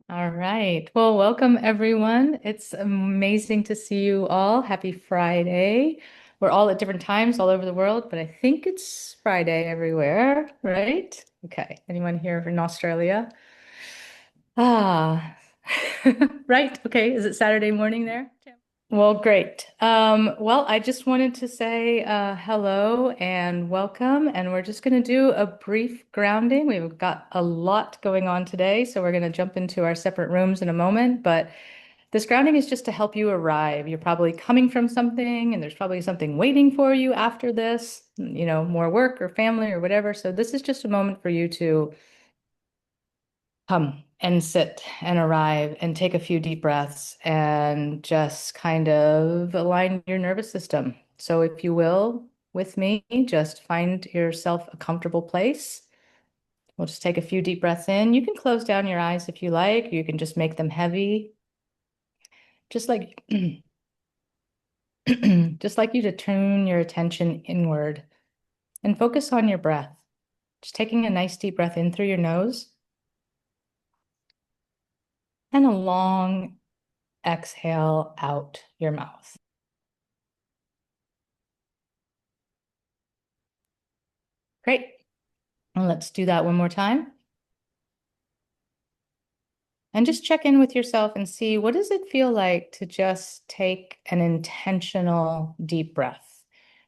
All right. Well, welcome everyone. It's amazing to see you all. Happy Friday. We're all at different times all over the world, but I think it's Friday everywhere, right? Okay. Anyone here in Australia? Ah, right. Okay. Is it Saturday morning there? Well, great. Well, I just wanted to say hello and welcome, and we're just going to do a brief grounding. We've got a lot going on today, so we're going to jump into our separate rooms in a moment, but this grounding is just to help you arrive. You're probably coming from something, and there's probably something waiting for you after this, more work or family or whatever. So this is just a moment for you to come and sit and arrive and take a few deep breaths and just kind of align your nervous system. So, if you will, with me, just find yourself a comfortable place. We'll just take a few deep breaths in. You can close down your eyes if you like. You can just make them heavy, just like just like you to turn your attention inward and focus on your breath. Just taking a nice deep breath in through your nose and a long exhale out your mouth. Great. And let's do that one more time. And just check in with yourself and see, what does it feel like to just take an intentional deep breath?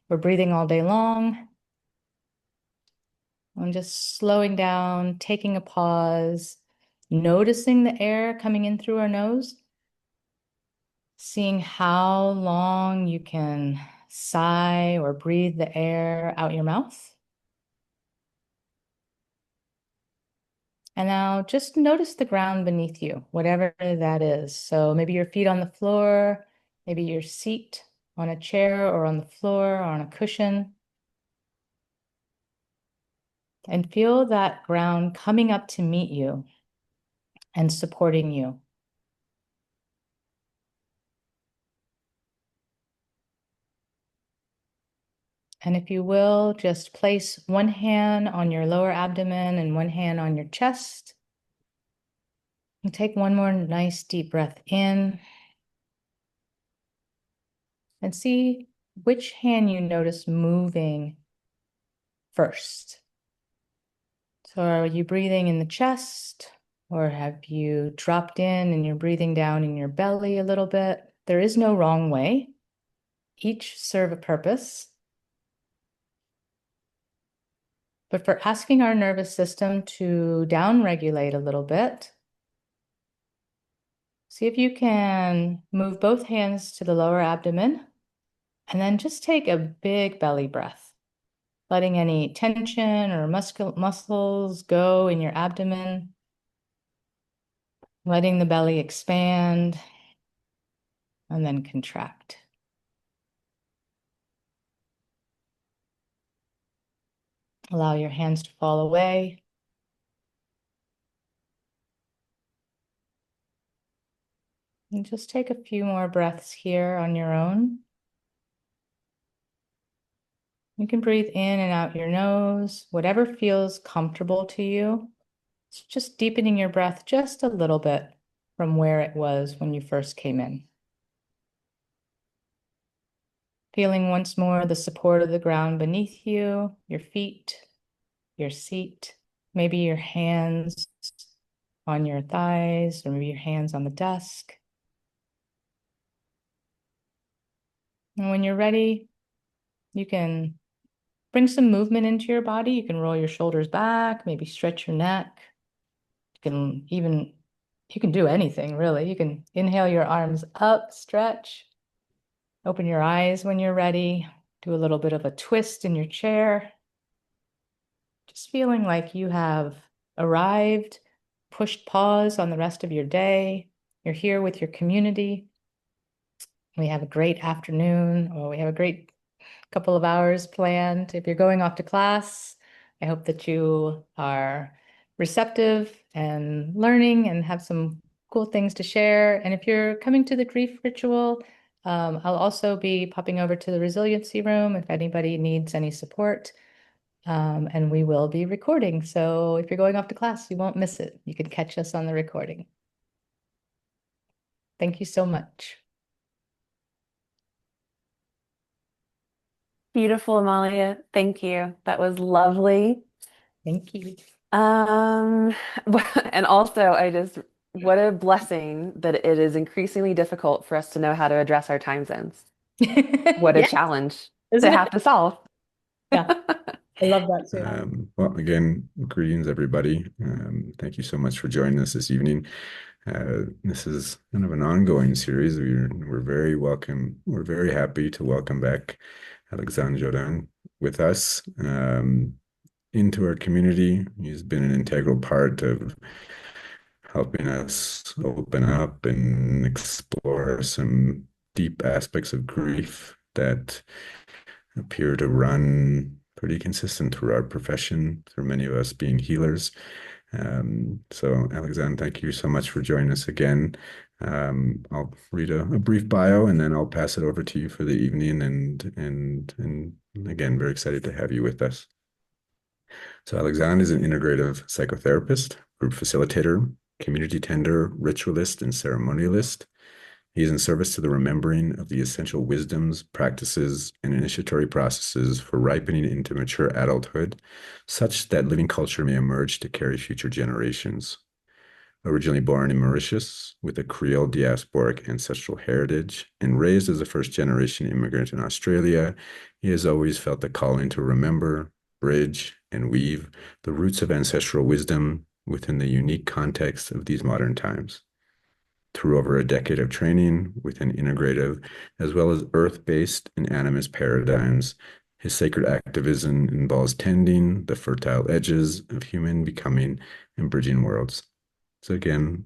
We're breathing all day long. I'm just slowing down, taking a pause, noticing the air coming in through our nose, seeing how long you can sigh or breathe the air out your mouth. And now just notice the ground beneath you, whatever that is. So maybe your feet on the floor, maybe your seat on a chair or on the floor or on a cushion. And feel that ground coming up to meet you and supporting you. And if you will, just place one hand on your lower abdomen and one hand on your chest. And take one more nice deep breath in and see which hand you notice moving first. So are you breathing in the chest, or have you dropped in and you're breathing down in your belly a little bit? There is no wrong way. Each serve a purpose. But for asking our nervous system to downregulate a little bit, see if you can move both hands to the lower abdomen and then just take a big belly breath, letting any tension or muscles go in your abdomen, letting the belly expand and then contract. Allow your hands to fall away. And just take a few more breaths here on your own. You can breathe in and out your nose, whatever feels comfortable to you. It's just deepening your breath just a little bit from where it was when you first came in. Feeling once more the support of the ground beneath you, your feet, your seat, maybe your hands on your thighs, or maybe your hands on the desk. And when you're ready, you can bring some movement into your body. You can roll your shoulders back, maybe stretch your neck. You can do anything really. You can inhale your arms up, stretch, open your eyes when you're ready, do a little bit of a twist in your chair. Just feeling like you have arrived, pushed pause on the rest of your day. You're here with your community. We have a great afternoon, or we have a great couple of hours planned. If you're going off to class, I hope that you are receptive and learning and have some cool things to share. And if you're coming to the grief ritual, I'll also be popping over to the resiliency room if anybody needs any support. And we will be recording. So if you're going off to class, you won't miss it. You can catch us on the recording. Thank you so much. Beautiful, Amalia. Thank you. That was lovely. Thank you. Um, and also, what a blessing that it is increasingly difficult for us to know how to address our time zones. What a Yeah, challenge to isn't it? have to solve. Yeah, I love that too. Well, again, greetings, everybody. Thank you so much for joining us this evening. This is kind of an ongoing series. We're very welcome. We're very happy to welcome back Alexandre Jodun with us into our community. He's been an integral part of helping us open up and explore some deep aspects of grief that appear to run pretty consistent through our profession, through many of us being healers. So, Alexandre, thank you so much for joining us again. I'll read a brief bio and then I'll pass it over to you for the evening. And again, very excited to have you with us. So, Alexandre is an integrative psychotherapist, group facilitator, community tender, ritualist, and ceremonialist. He is in service to the remembering of the essential wisdoms, practices, and initiatory processes for ripening into mature adulthood, such that living culture may emerge to carry future generations. Originally born in Mauritius with a Creole diasporic ancestral heritage and raised as a first generation immigrant in Australia, he has always felt the calling to remember, bridge, and weave the roots of ancestral wisdom within the unique context of these modern times. Through over a decade of training within integrative as well as earth-based and animist paradigms, his sacred activism involves tending the fertile edges of human becoming and bridging worlds. So again,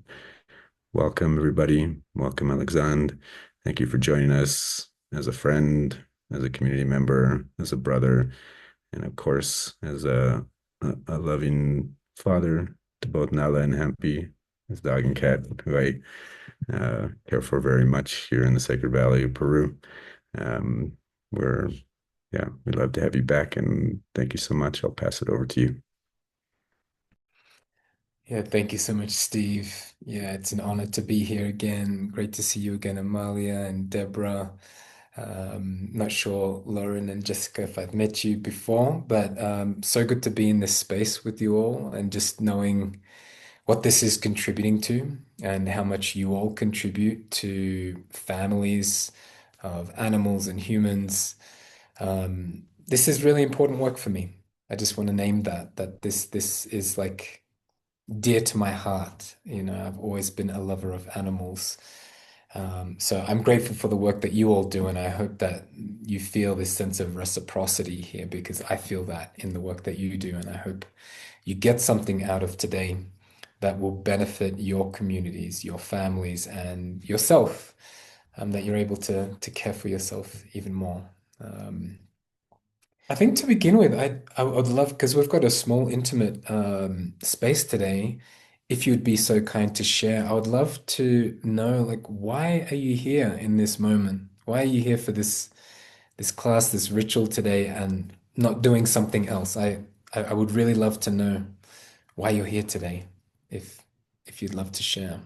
welcome everybody. Welcome, Alexandre. Thank you for joining us as a friend, as a community member, as a brother, and of course, as a loving father to both Nala and Hampy, his dog and cat, who I care for very much here in the Sacred Valley of Peru. Um, we're, yeah, we'd love to have you back, and thank you so much. I'll pass it over to you. Yeah, thank you so much, Steve. Yeah, it's an honor to be here again. Great to see you again, Amalia and Deborah. Not sure, Lauren and Jessica, if I've met you before, but so good to be in this space with you all and just knowing what this is contributing to and how much you all contribute to families of animals and humans. This is really important work for me. I just want to name that this is like dear to my heart. You know, I've always been a lover of animals. So I'm grateful for the work that you all do, and I hope that you feel this sense of reciprocity here because I feel that in the work that you do, and I hope you get something out of today that will benefit your communities, your families, and yourself, that you're able to care for yourself even more. Um, I think to begin with, I would love because we've got a small intimate space today. If you'd be so kind to share, I would love to know like why are you here in this moment? Why are you here for this class, this ritual today, and not doing something else? I would really love to know why you're here today, if if you'd love to share.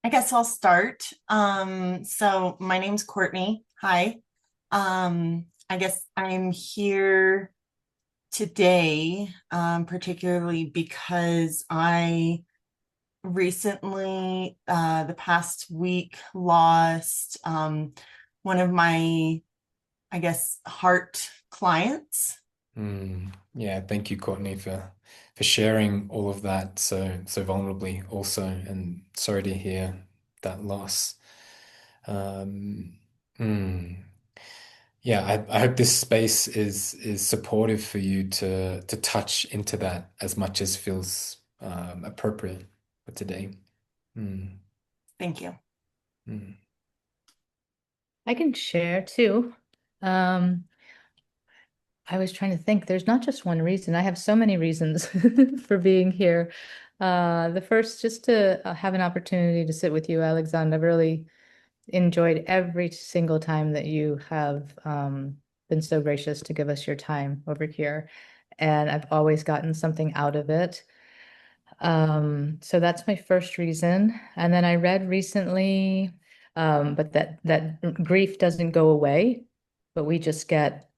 I guess I'll start. So my name's Courtney. Hi. I guess I'm here today, particularly because I recently, the past week, lost one of my, I guess, heart clients. Yeah, thank you, Courtney, for sharing all of that so vulnerably also, and sorry to hear that loss. Um, mm, yeah, I hope this space is supportive for you to touch into that as much as feels appropriate for today. Mm, Thank you. mm. I can share too. Um, I was trying to think, there's not just one reason. I have so many reasons for being here. The first, just to have an opportunity to sit with you, Alexandre. I've really enjoyed every single time that you have been so gracious to give us your time over here. And I've always gotten something out of it. So that's my first reason. And then I read recently But that grief doesn't go away, but we just get,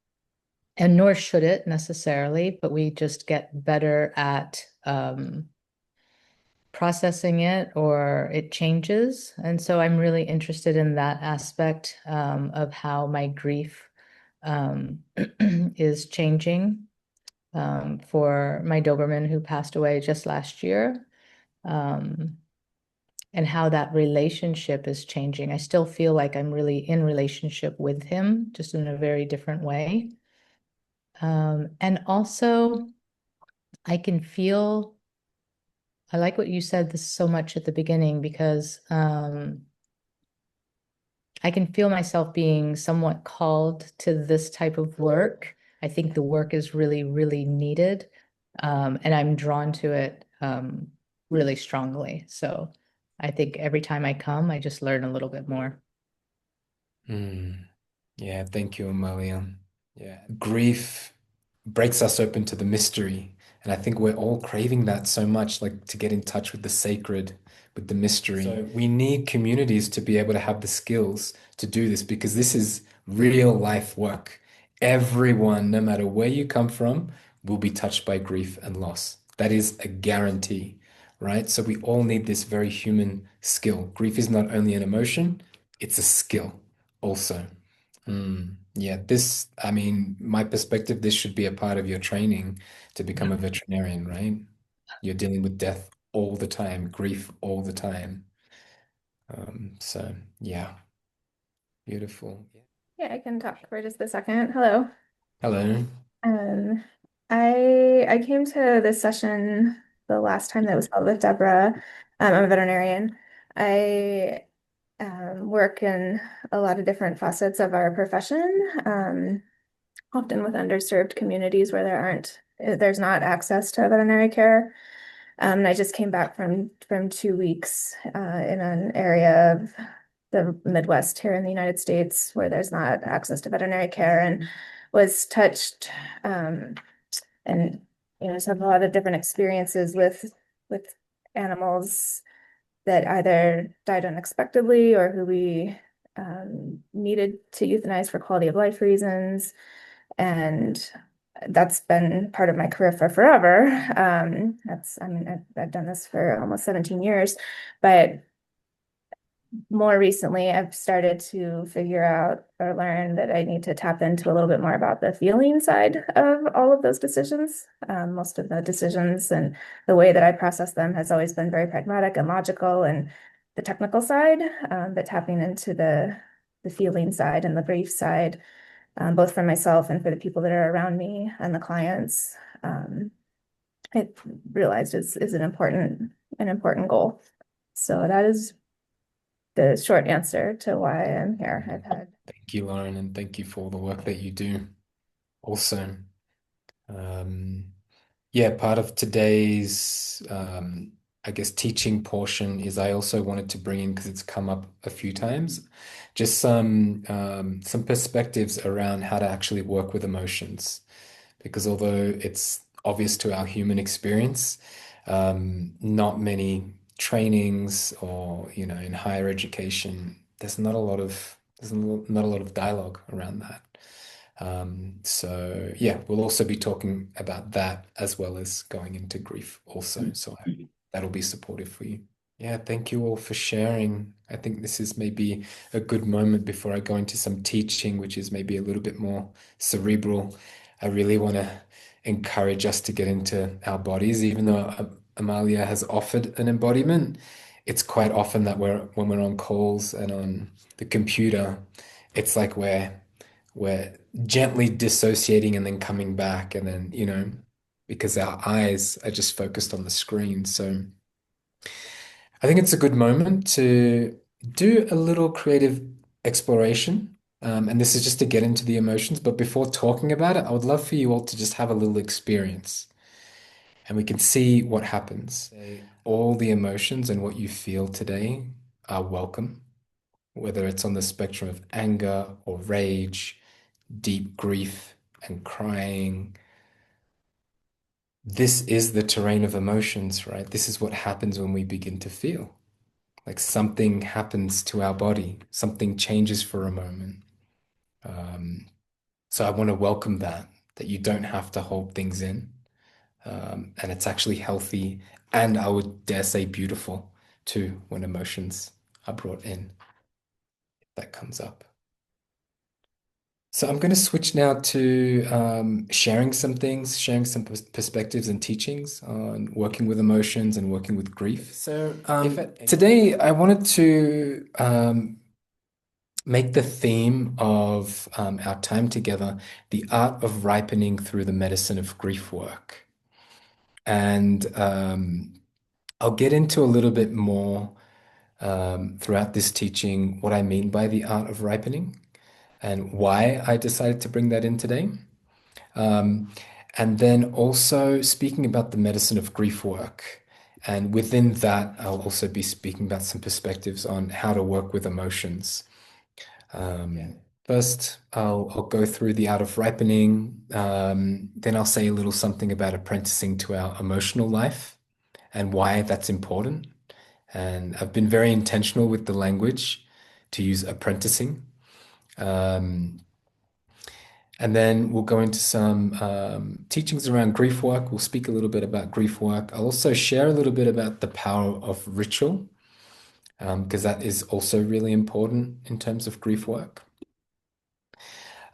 and nor should it necessarily, but we just get better at processing it, or it changes. And so I'm really interested in that aspect of how my grief is changing for my Doberman who passed away just last year. And how that relationship is changing. I still feel like I'm really in relationship with him, just in a very different way. And also, I can feel, I like what you said this so much at the beginning, because I can feel myself being somewhat called to this type of work. I think the work is really, really needed. And I'm drawn to it really strongly. So I think every time I come, I just learn a little bit more. Yeah, thank you, Amalia. Yeah, grief breaks us open to the mystery. And I think we're all craving that so much, like to get in touch with the sacred, with the mystery. So we need communities to be able to have the skills to do this, because this is real life work. Everyone, no matter where you come from, will be touched by grief and loss. That is a guarantee, right? So we all need this very human skill. Grief is not only an emotion, it's a skill also. Yeah, I mean, my perspective, this should be a part of your training to become a veterinarian, right? You're dealing with death all the time, grief all the time. So yeah, beautiful. Yeah, I can talk for just a second. Hello. Hello. Um, I came to this session the last time that was held with Deborah. I'm a veterinarian. I work in a lot of different facets of our profession, often with underserved communities where there's not access to veterinary care. And I just came back from 2 weeks in an area of the Midwest here in the United States where there's not access to veterinary care, and was touched and just have a lot of different experiences with animals that either died unexpectedly or who we needed to euthanize for quality of life reasons. And that's been part of my career for forever. I mean, I've done this for almost 17 years, but more recently, I've started to figure out or learn that I need to tap into a little bit more about the feeling side of all of those decisions. Most of the decisions and the way that I process them has always been very pragmatic and logical, and the technical side, but tapping into the feeling side and the grief side, both for myself and for the people that are around me and the clients, I realized is an important goal. So that is the short answer to why I'm here. Thank you, Lauren, and thank you for all the work that you do. Also, yeah, part of today's, I guess, teaching portion is I also wanted to bring in, because it's come up a few times, just some perspectives around how to actually work with emotions. Because although it's obvious to our human experience, not many trainings or, in higher education, there's not a lot of dialogue around that. So yeah, we'll also be talking about that as well as going into grief also. So that'll be supportive for you. Yeah, thank you all for sharing. I think this is maybe a good moment before I go into some teaching, which is maybe a little bit more cerebral. I really want to encourage us to get into our bodies, even though Amalia has offered an embodiment. It's quite often that when we're on calls and on the computer, it's like we're gently dissociating and then coming back, and then, because our eyes are just focused on the screen. So I think it's a good moment to do a little creative exploration. And this is just to get into the emotions. But before talking about it, I would love for you all to just have a little experience, and we can see what happens. All the emotions and what you feel today are welcome, whether it's on the spectrum of anger or rage, deep grief and crying. This is the terrain of emotions, right? This is what happens when we begin to feel. Like something happens to our body, something changes for a moment. So I want to welcome that you don't have to hold things in. And it's actually healthy, and I would dare say beautiful too when emotions are brought in. That comes up. So I'm going to switch now to sharing some things, sharing some perspectives and teachings on working with emotions and working with grief. So today I wanted to make the theme of our time together the art of ripening through the medicine of grief work. And I'll get into a little bit more throughout this teaching what I mean by the art of ripening and why I decided to bring that in today. And then also speaking about the medicine of grief work. And within that, I'll also be speaking about some perspectives on how to work with emotions. First, I'll go through the art of ripening. Then I'll say a little something about apprenticing to our emotional life and why that's important. And I've been very intentional with the language to use apprenticing. And then we'll go into some teachings around grief work. We'll speak a little bit about grief work. I'll also share a little bit about the power of ritual, because that is also really important in terms of grief work.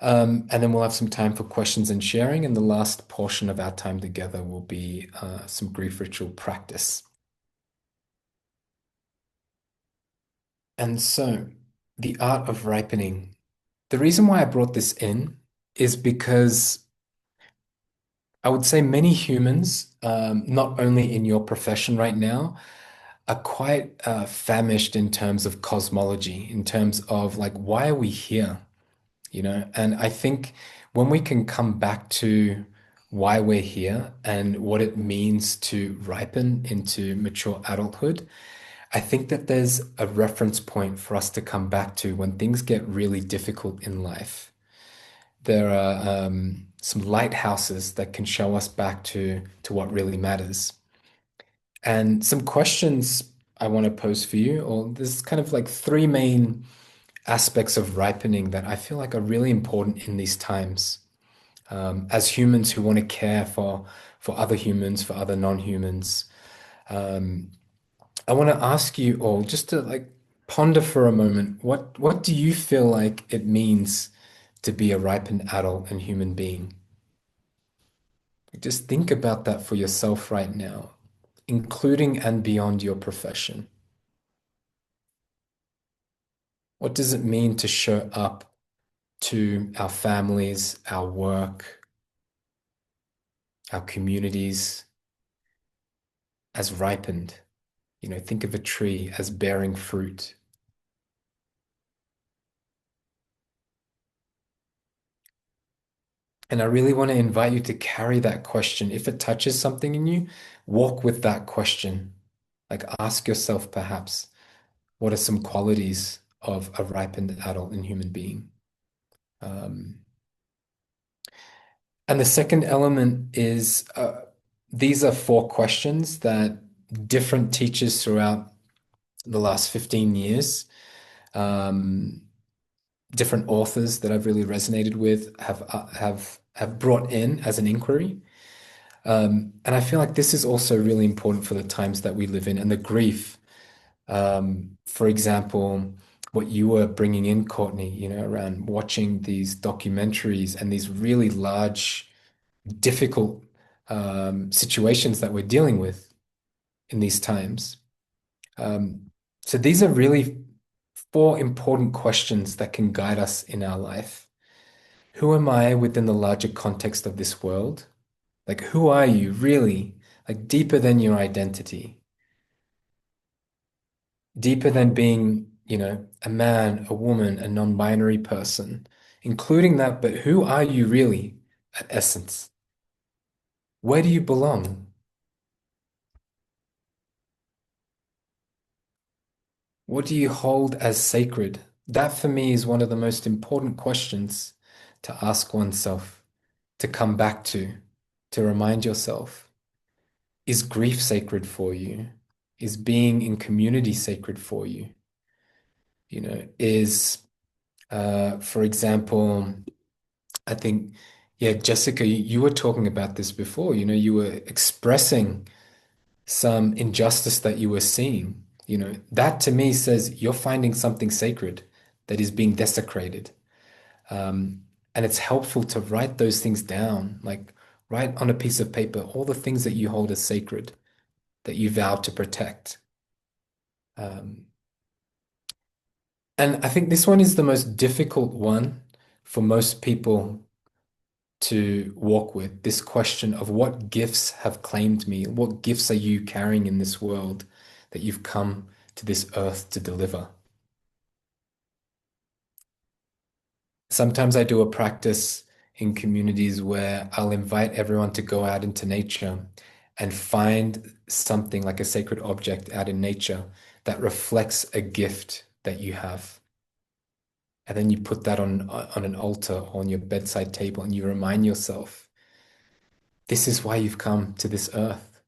And then we'll have some time for questions and sharing. And the last portion of our time together will be some grief ritual practice. And so, the art of ripening. The reason why I brought this in is because I would say many humans, not only in your profession right now, are quite famished in terms of cosmology, in terms of like, why are we here? You know, and I think when we can come back to why we're here and what it means to ripen into mature adulthood, I think that there's a reference point for us to come back to when things get really difficult in life. There are some lighthouses that can show us back to what really matters. And some questions I want to pose for you, or there's kind of like three main aspects of ripening that I feel like are really important in these times. As humans who want to care for other humans, for other non-humans, I want to ask you all just to like ponder for a moment, what do you feel like it means to be a ripened adult and human being? Just think about that for yourself right now, including and beyond your profession. What does it mean to show up to our families, our work, our communities as ripened? You know, think of a tree as bearing fruit. And I really want to invite you to carry that question. If it touches something in you, walk with that question. Like ask yourself, perhaps, what are some qualities of a ripened adult and human being? And the second element is these are four questions that different teachers throughout the last 15 years, different authors that I've really resonated with have brought in as an inquiry. And I feel like this is also really important for the times that we live in and the grief. For example, what you were bringing in, Courtney, you know, around watching these documentaries and these really large, difficult situations that we're dealing with in these times. So these are really four important questions that can guide us in our life. Who am I within the larger context of this world? Like, who are you really? Like, deeper than your identity, deeper than being, you know, a man, a woman, a non-binary person, including that, but who are you really at essence? Where do you belong? What do you hold as sacred? That for me is one of the most important questions to ask oneself, to come back to remind yourself. Is grief sacred for you? Is being in community sacred for you? Is, for example, I think, yeah, Jessica, you were talking about this before. You were expressing some injustice that you were seeing. That to me says you're finding something sacred that is being desecrated. And it's helpful to write those things down, like write on a piece of paper all the things that you hold as sacred, that you vow to protect. Um, and I think this one is the most difficult one for most people to walk with, this question of what gifts have claimed me? What gifts are you carrying in this world that you've come to this earth to deliver? Sometimes I do a practice in communities where I'll invite everyone to go out into nature and find something like a sacred object out in nature that reflects a gift that you have. And then you put that on an altar or on your bedside table and you remind yourself, this is why you've come to this earth,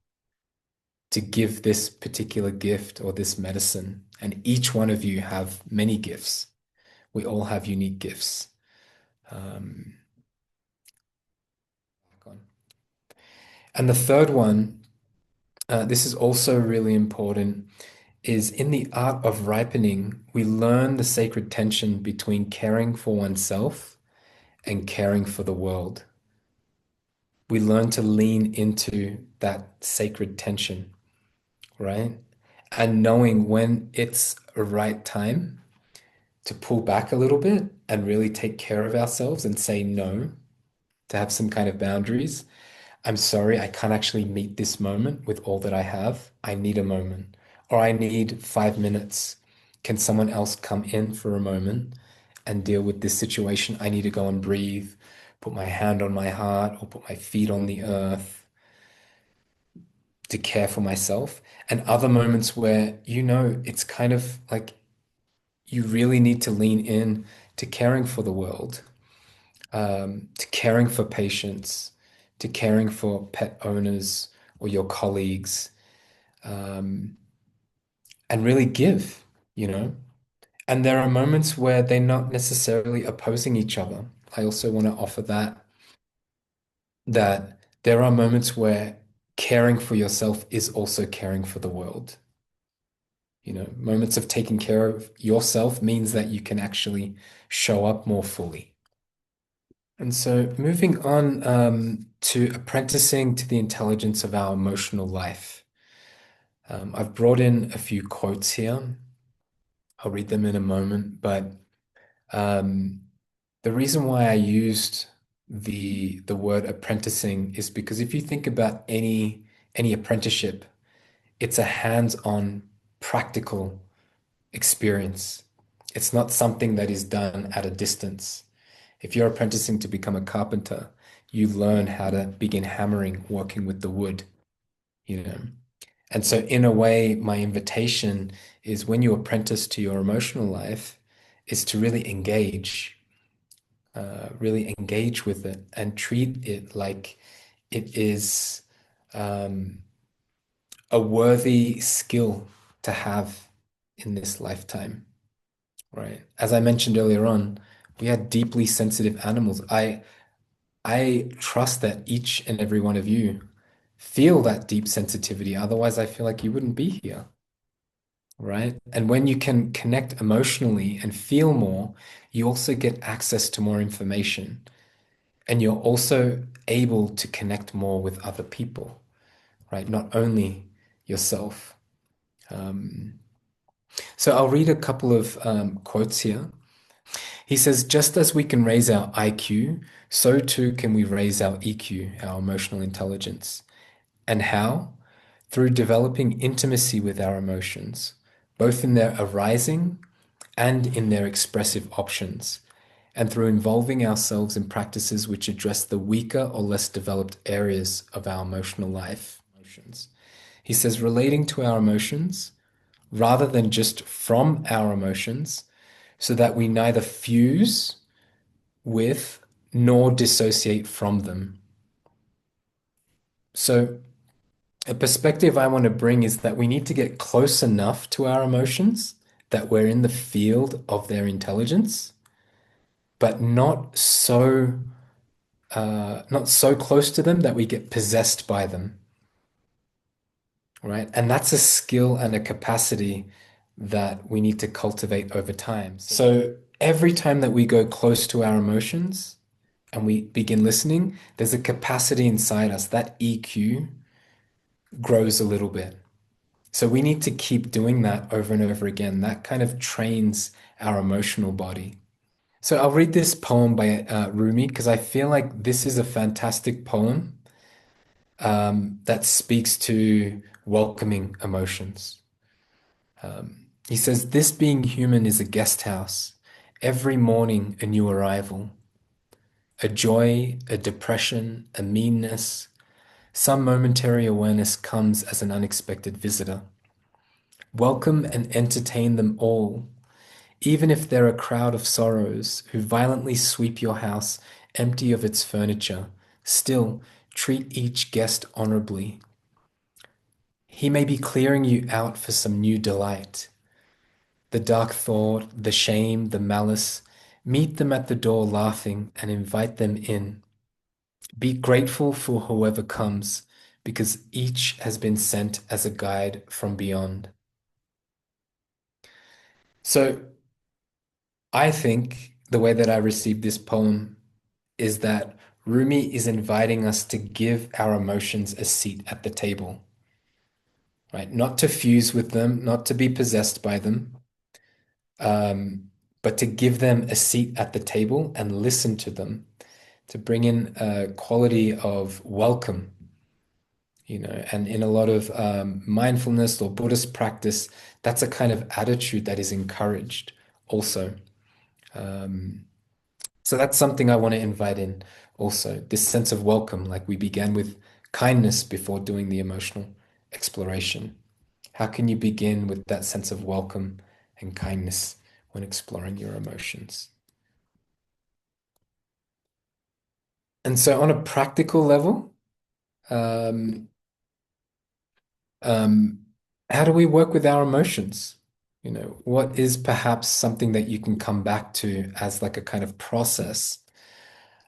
to give this particular gift or this medicine. And each one of you have many gifts. We all have unique gifts. And the third one, this is also really important, is in the art of ripening, we learn the sacred tension between caring for oneself and caring for the world. We learn to lean into that sacred tension, right? And knowing when it's a right time to pull back a little bit and really take care of ourselves and say no, to have some kind of boundaries. I'm sorry, I can't actually meet this moment with all that I have. I need a moment, or I need 5 minutes. Can someone else come in for a moment and deal with this situation? I need to go and breathe, put my hand on my heart, or put my feet on the earth to care for myself. And other moments where, it's kind of like you really need to lean in to caring for the world, to caring for patients, to caring for pet owners or your colleagues, and really give, you know. And there are moments where they're not necessarily opposing each other. I also want to offer that there are moments where caring for yourself is also caring for the world. Moments of taking care of yourself means that you can actually show up more fully. And so moving on to apprenticing to the intelligence of our emotional life. I've brought in a few quotes here. I'll read them in a moment, but the reason why I used the word apprenticing is because if you think about any apprenticeship, it's a hands-on practical experience. It's not something that is done at a distance. If you're apprenticing to become a carpenter, you learn how to begin hammering, working with the wood, you know. And so in a way, my invitation is when you apprentice to your emotional life is to really engage with it and treat it like it is a worthy skill to have in this lifetime, right? As I mentioned earlier on, we are deeply sensitive animals. I trust that each and every one of you feel that deep sensitivity. Otherwise, I feel like you wouldn't be here, right? And when you can connect emotionally and feel more, you also get access to more information. And you're also able to connect more with other people, right? Not only yourself. So I'll read a couple of quotes here. He says, just as we can raise our IQ, so too can we raise our EQ, our emotional intelligence. And how? Through developing intimacy with our emotions, both in their arising and in their expressive options, and through involving ourselves in practices which address the weaker or less developed areas of our emotional life. He says, relating to our emotions, rather than just from our emotions, so that we neither fuse with nor dissociate from them. So A perspective I want to bring is that we need to get close enough to our emotions that we're in the field of their intelligence, but not so close to them that we get possessed by them, right? And that's a skill and a capacity that we need to cultivate over time. So every time that we go close to our emotions and we begin listening, there's a capacity inside us that EQ grows a little bit. So we need to keep doing that over and over again. That kind of trains our emotional body. So I'll read this poem by Rumi because I feel like this is a fantastic poem that speaks to welcoming emotions. He says, "This being human is a guest house. Every morning a new arrival. A joy, a depression, a meanness. Some momentary awareness comes as an unexpected visitor. Welcome and entertain them all, even if they're a crowd of sorrows who violently sweep your house empty of its furniture. Still, treat each guest honorably. He may be clearing you out for some new delight. The dark thought, the shame, the malice, meet them at the door laughing and invite them in. Be grateful for whoever comes, because each has been sent as a guide from beyond." So I think the way that I received this poem is that Rumi is inviting us to give our emotions a seat at the table, right? Not to fuse with them, not to be possessed by them, but to give them a seat at the table and listen to them, to bring in a quality of welcome, and in a lot of mindfulness or Buddhist practice, that's a kind of attitude that is encouraged also. So that's something I want to invite in also, this sense of welcome, like we began with kindness before doing the emotional exploration. How can you begin with that sense of welcome and kindness when exploring your emotions? And so on a practical level, um, how do we work with our emotions? What is perhaps something that you can come back to as like a kind of process?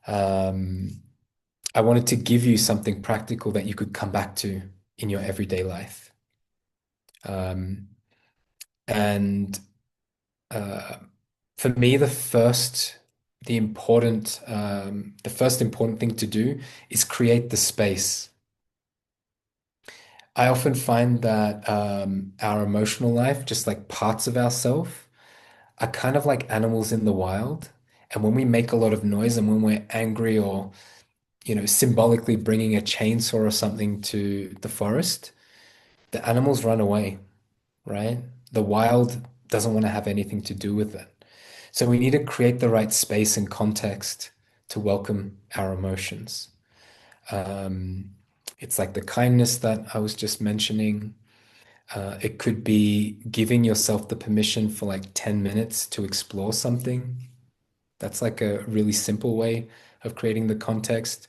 I wanted to give you something practical that you could come back to in your everyday life. And for me, the first important thing to do is create the space. I often find that our emotional life, just like parts of ourselves, are kind of like animals in the wild. And when we make a lot of noise and when we're angry or, symbolically bringing a chainsaw or something to the forest, the animals run away, right? The wild doesn't want to have anything to do with it. So we need to create the right space and context to welcome our emotions. It's like the kindness that I was just mentioning. It could be giving yourself the permission for like 10 minutes to explore something. That's like a really simple way of creating the context.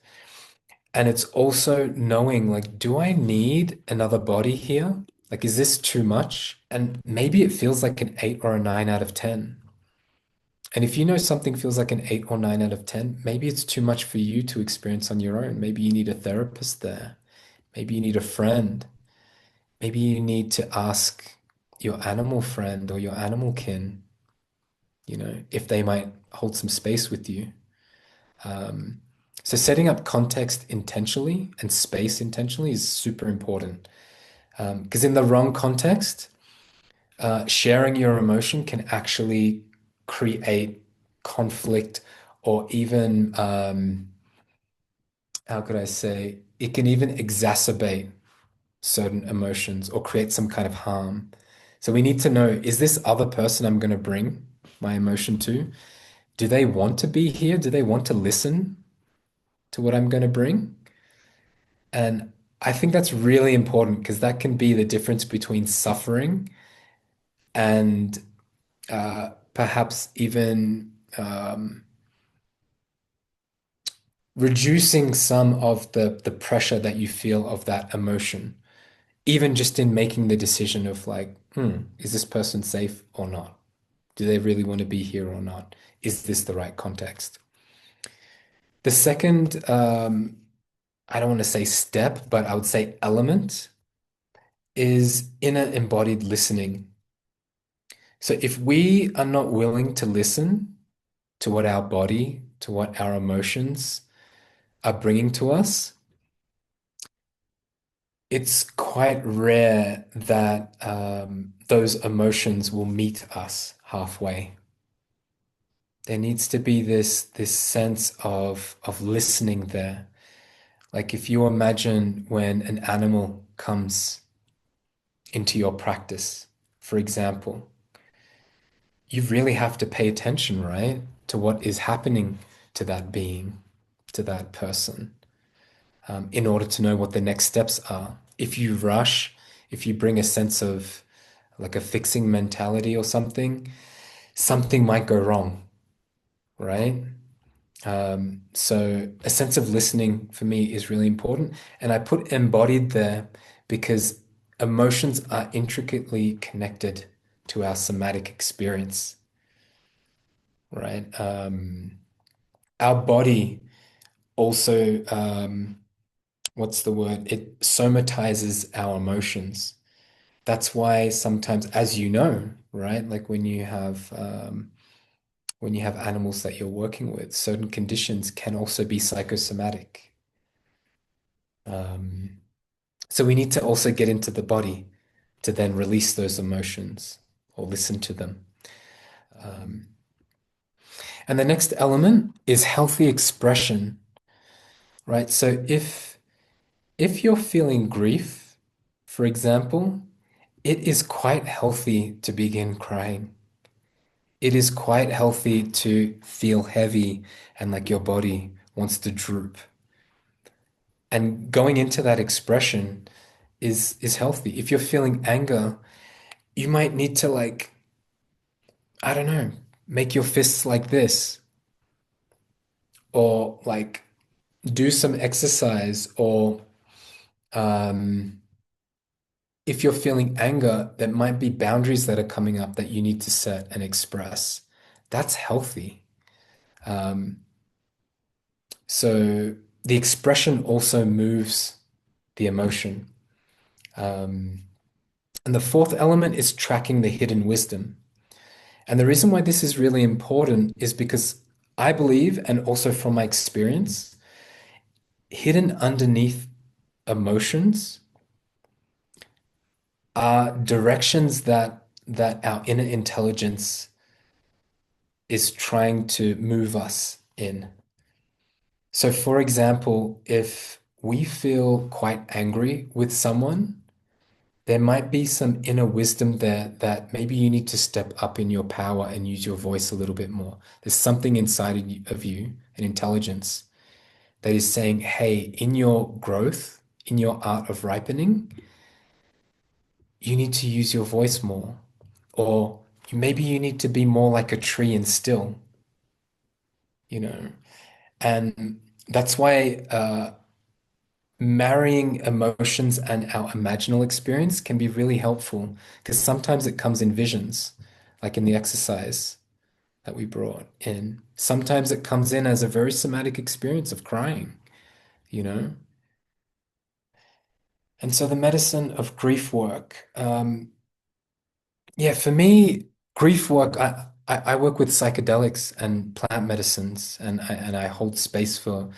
And it's also knowing, like, do I need another body here? Like, is this too much? And maybe it feels like an 8 or a 9 out of 10. And if you know something feels like an 8 or 9 out of 10, maybe it's too much for you to experience on your own. Maybe you need a therapist there. Maybe you need a friend. Maybe you need to ask your animal friend or your animal kin, if they might hold some space with you. So setting up context intentionally and space intentionally is super important. Because in the wrong context, sharing your emotion can actually create conflict or even, how could I say, it can even exacerbate certain emotions or create some kind of harm. So we need to know, is this other person I'm going to bring my emotion to? Do they want to be here? Do they want to listen to what I'm going to bring? And I think that's really important because that can be the difference between suffering and perhaps even reducing some of the pressure that you feel of that emotion. even just in making the decision of like, is this person safe or not? Do they really want to be here or not? Is this the right context? The second, I don't want to say step, but I would say element is inner embodied listening. So if we are not willing to listen to what our body, to what our emotions are bringing to us, it's quite rare that those emotions will meet us halfway. There needs to be this sense of listening there. Like if you imagine when an animal comes into your practice, for example, you really have to pay attention, right, to what is happening to that being, to that person, in order to know what the next steps are. If you rush, if you bring a sense of like a fixing mentality or something, something might go wrong, right? So a sense of listening for me is really important. And I put embodied there because emotions are intricately connected to our somatic experience, right? Our body also, what's the word? It somatizes our emotions. That's why sometimes, as you know, right? Like when you have animals that you're working with, certain conditions can also be psychosomatic. So we need to also get into the body to then release those emotions or listen to them. And the next element is healthy expression, right? So if you're feeling grief, for example, it is quite healthy to begin crying. It is quite healthy to feel heavy and like your body wants to droop. And going into that expression is healthy. If you're feeling anger, you might need to like, I don't know, make your fists like this, or like do some exercise, or if you're feeling anger, there might be boundaries that are coming up that you need to set and express. That's healthy. So the expression also moves the emotion. And the fourth element is tracking the hidden wisdom. And the reason why this is really important is because I believe, and also from my experience, hidden underneath emotions are directions that our inner intelligence is trying to move us in. So, for example, if we feel quite angry with someone, there might be some inner wisdom there that maybe you need to step up in your power and use your voice a little bit more. There's something inside of you, an intelligence, that is saying, hey, in your growth, in your art of ripening, you need to use your voice more. Or maybe you need to be more like a tree and still, you know. And that's why marrying emotions and our imaginal experience can be really helpful because sometimes it comes in visions, like in the exercise that we brought in. Sometimes it comes in as a very somatic experience of crying, you know? And so the medicine of grief work, yeah, for me, grief work, I work with psychedelics and plant medicines, and I hold space for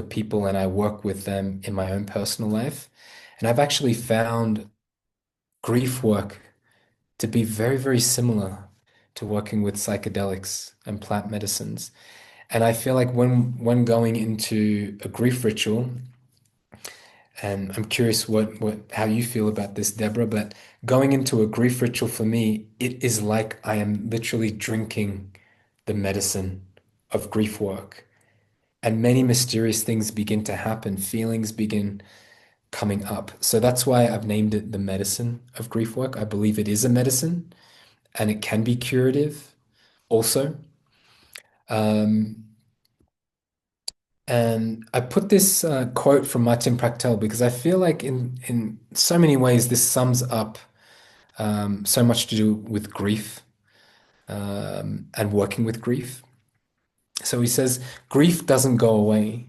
people, and I work with them in my own personal life. And I've actually found grief work to be very, very similar to working with psychedelics and plant medicines. And I feel like when going into a grief ritual, and I'm curious what how you feel about this, Deborah, but going into a grief ritual for me, it is like I am literally drinking the medicine of grief work. And many mysterious things begin to happen, feelings begin coming up. So that's why I've named it the medicine of grief work. I believe it is a medicine and it can be curative also. Um, And I put this quote from Martin Prachtel because I feel like in so many ways this sums up so much to do with grief and working with grief. So he says, grief doesn't go away.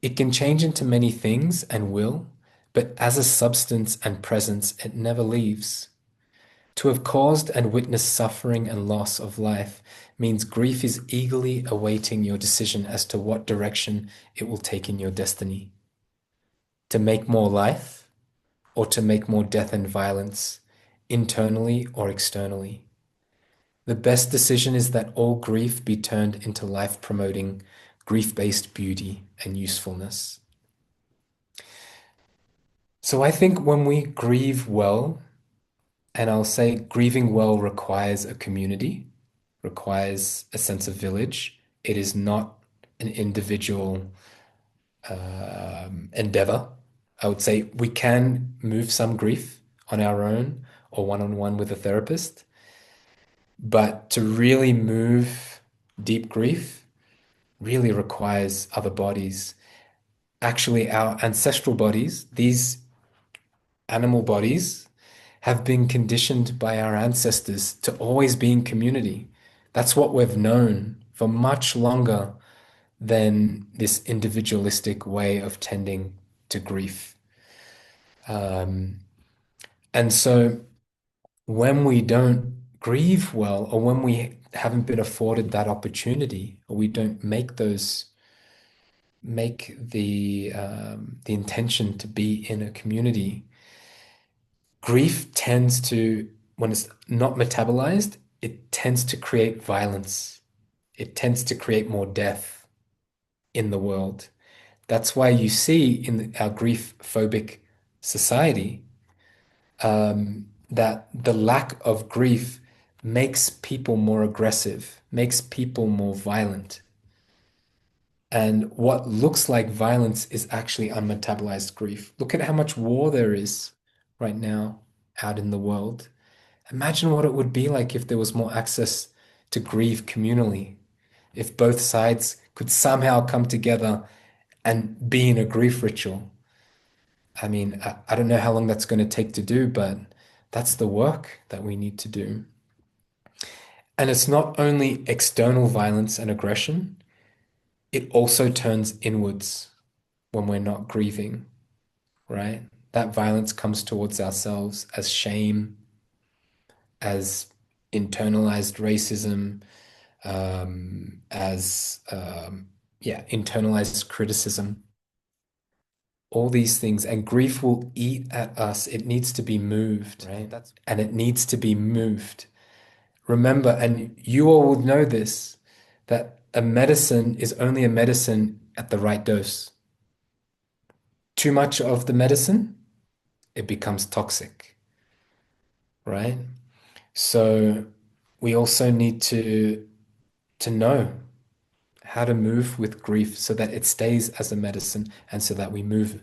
It can change into many things and will, but as a substance and presence, it never leaves. To have caused and witnessed suffering and loss of life means grief is eagerly awaiting your decision as to what direction it will take in your destiny. To make more life or to make more death and violence, internally or externally. The best decision is that all grief be turned into life-promoting, grief-based beauty and usefulness. So I think when we grieve well, and I'll say grieving well requires a community, requires a sense of village. It is not an individual endeavor. I would say we can move some grief on our own or one-on-one with a therapist, but to really move deep grief really requires other bodies. Actually, our ancestral bodies, these animal bodies, have been conditioned by our ancestors to always be in community. That's what we've known for much longer than this individualistic way of tending to grief. And so when we don't grieve well, or when we haven't been afforded that opportunity, or we don't make the intention to be in a community, grief tends to, when it's not metabolized, it tends to create violence. It tends to create more death in the world. That's why you see in our grief-phobic society that the lack of grief makes people more aggressive, makes people more violent. And what looks like violence is actually unmetabolized grief. Look at how much war there is right now out in the world. Imagine what it would be like if there was more access to grieve communally, if both sides could somehow come together and be in a grief ritual. I mean, I don't know how long that's going to take to do, but that's the work that we need to do. And it's not only external violence and aggression, it also turns inwards when we're not grieving, right? That violence comes towards ourselves as shame, as internalized racism, as internalized criticism, all these things. And grief will eat at us. It needs to be moved, right? And it needs to be moved. Remember, and you all would know this, that a medicine is only a medicine at the right dose. Too much of the medicine, it becomes toxic, right? So we also need to know how to move with grief so that it stays as a medicine and so that we move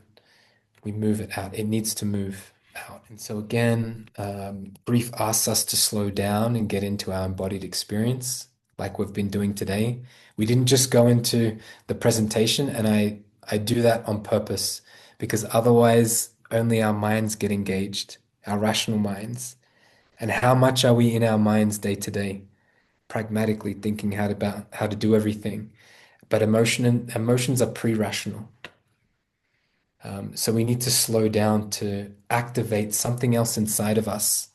it out. It needs to move out. And so again, grief asks us to slow down and get into our embodied experience like we've been doing today. We didn't just go into the presentation, and I do that on purpose because otherwise only our minds get engaged, our rational minds. And how much are we in our minds day to day, pragmatically thinking how to do everything? But emotions are pre-rational. So we need to slow down to activate something else inside of us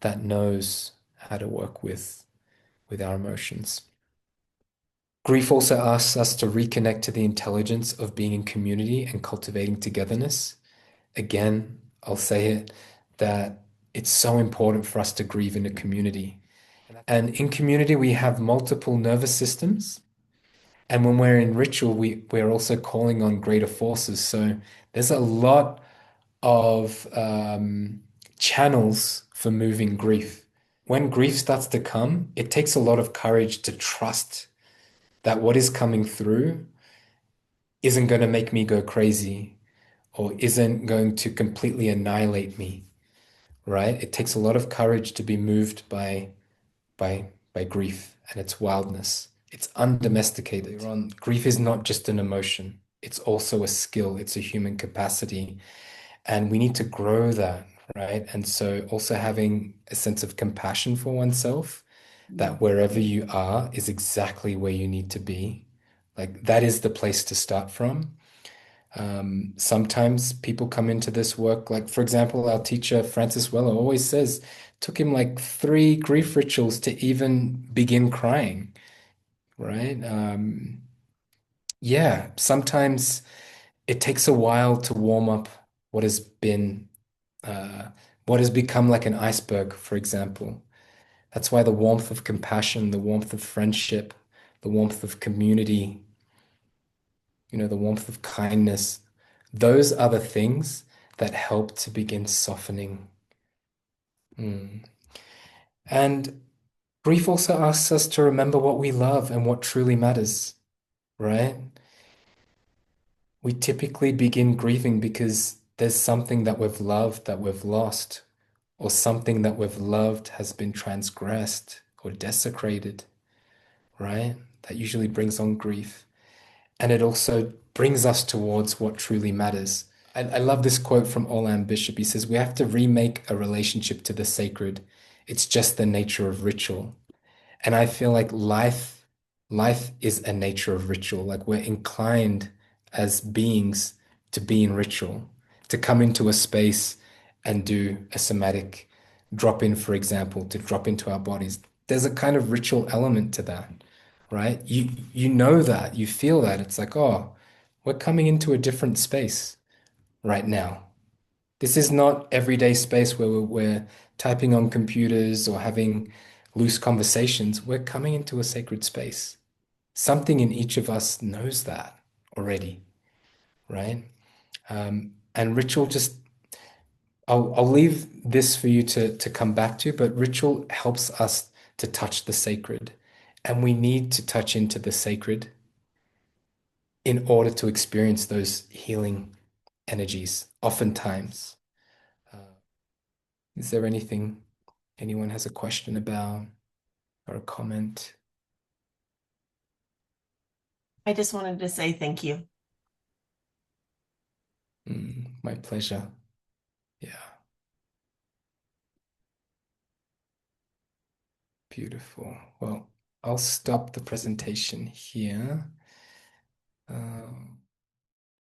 that knows how to work with our emotions. Grief also asks us to reconnect to the intelligence of being in community and cultivating togetherness. Again, I'll say it, that it's so important for us to grieve in a community. And in community, we have multiple nervous systems. And when we're in ritual, we're also calling on greater forces. So there's a lot of channels for moving grief. When grief starts to come, it takes a lot of courage to trust that what is coming through isn't going to make me go crazy or isn't going to completely annihilate me, right? It takes a lot of courage to be moved by grief and its wildness. It's undomesticated. Grief is not just an emotion, it's also a skill, it's a human capacity. And we need to grow that, right? And so also having a sense of compassion for oneself, that wherever you are is exactly where you need to be. Like that is the place to start from. Sometimes people come into this work, like for example, our teacher Francis Weller always says, took him like 3 grief rituals to even begin crying, right? Yeah, sometimes it takes a while to warm up what has been, uh, what has become like an iceberg, for example. That's why the warmth of compassion, the warmth of friendship, the warmth of community, the warmth of kindness, those are the things that help to begin softening. And grief also asks us to remember what we love and what truly matters, right? We typically begin grieving because there's something that we've loved that we've lost, or something that we've loved has been transgressed or desecrated, right? That usually brings on grief. And it also brings us towards what truly matters. I love this quote from Orland Bishop. He says, "We have to remake a relationship to the sacred. It's just the nature of ritual." And I feel like life is a nature of ritual. Like we're inclined as beings to be in ritual, to come into a space and do a somatic drop in, for example, to drop into our bodies. There's a kind of ritual element to that, right? You know that, you feel that. It's like, oh, we're coming into a different space right now. This is not everyday space where we're typing on computers or having loose conversations. We're coming into a sacred space. Something in each of us knows that already, right? And ritual just, I'll leave this for you to come back to, but ritual helps us to touch the sacred. And we need to touch into the sacred in order to experience those healing energies, oftentimes. Is there anything anyone has a question about or a comment? I just wanted to say thank you. My pleasure. Yeah. Beautiful. Well, I'll stop the presentation here.